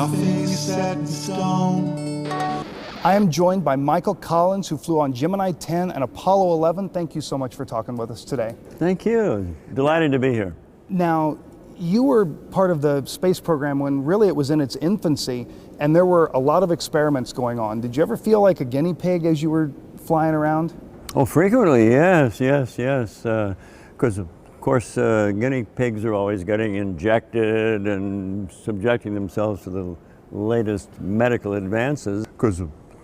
Nothing's set in stone. I am joined by Michael Collins, who flew on Gemini 10 and Apollo 11. Thank you so much for talking with us today. Thank you. Delighted to be here. Now, you were part of the space program when really it was in its infancy, and there were a lot of experiments going on. Did you ever feel like a guinea pig as you were flying around? Oh, frequently, yes. Because of course, guinea pigs are always getting injected and subjecting themselves to the latest medical advances.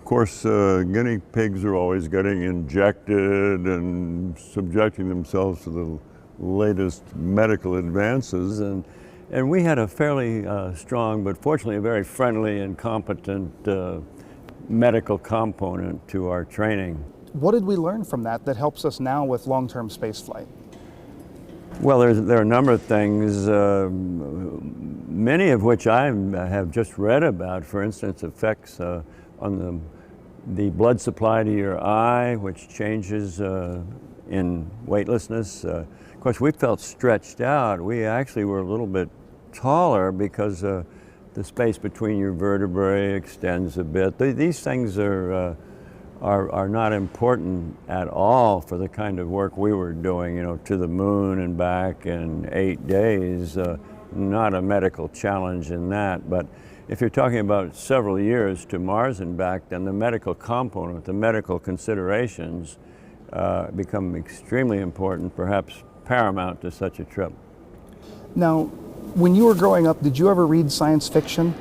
Guinea pigs are always getting injected and subjecting themselves to the latest medical advances. And we had a fairly strong, but fortunately a very friendly and competent medical component to our training. What did we learn from that helps us now with long-term spaceflight? Well, there are a number of things, many of which I have just read about. For instance, effects on the blood supply to your eye, which changes in weightlessness. Of course, we felt stretched out. We actually were a little bit taller because the space between your vertebrae extends a bit. These things are not important at all for the kind of work we were doing, you know, to the moon and back in 8 days. Not a medical challenge in that, but if you're talking about several years to Mars and back, then the medical component, the medical considerations become extremely important, perhaps paramount to such a trip. Now, when you were growing up, did you ever read science fiction?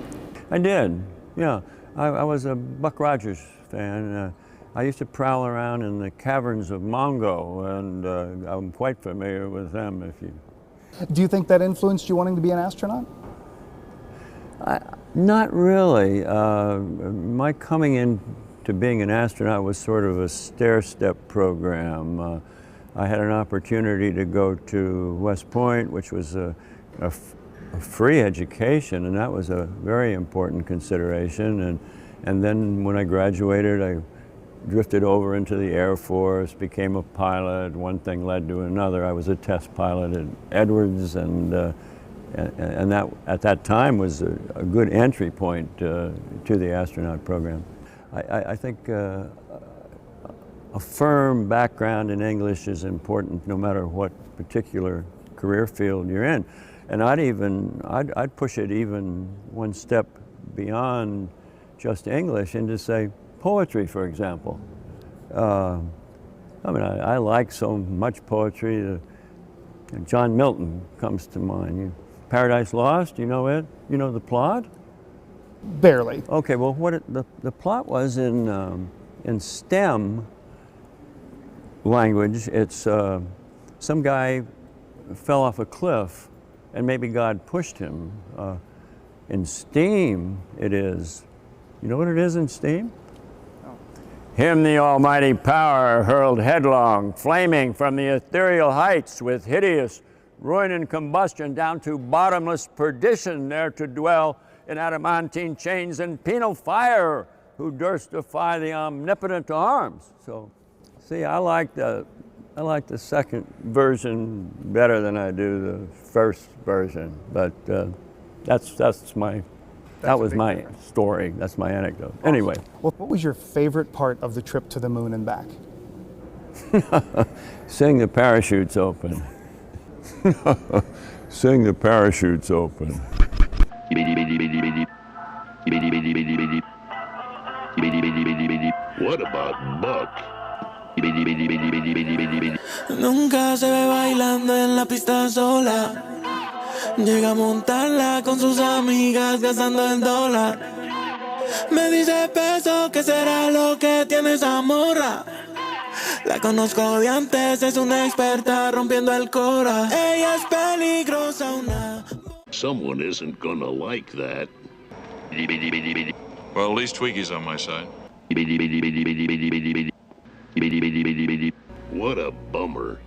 I did, yeah. I was a Buck Rogers fan. I used to prowl around in the caverns of Mongo, and I'm quite familiar with them. Do you think that influenced you wanting to be an astronaut? Not really. My coming into being an astronaut was sort of a stair-step program. I had an opportunity to go to West Point, which was a free education, and that was a very important consideration. And then when I graduated, I drifted over into the Air Force, became a pilot. One thing led to another. I was a test pilot at Edwards, and that at that time was a good entry point to the astronaut program. I think a firm background in English is important no matter what particular career field you're in. And I'd push it even one step beyond just English and to say poetry, for example. I like so much poetry. John Milton comes to mind. Paradise Lost, you know it? You know the plot? Barely. Okay, well, the plot was in STEM language. It's some guy fell off a cliff, and maybe God pushed him. In STEAM, it is. You know what it is in STEAM? No. Him the almighty power hurled headlong, flaming from the ethereal heights with hideous ruin and combustion down to bottomless perdition, there to dwell in adamantine chains and penal fire, who durst defy the omnipotent arms. So, see, I like the second version better than I do the first version, but that was my story. That's my anecdote. Anyway. Well, what was your favorite part of the trip to the moon and back? Seeing the parachutes open. Seeing the parachutes open. What about Buck? Nunca se ve bailando en la pista sola. Llega a montarla con sus amigas gastando el dólar. Me dice peso, ¿qué será lo que tiene esa morra? La conozco de antes, es una experta rompiendo el cora. Ella es peligrosa, una... Someone isn't gonna like that. Well, at least Twiggy's on my side. What a bummer.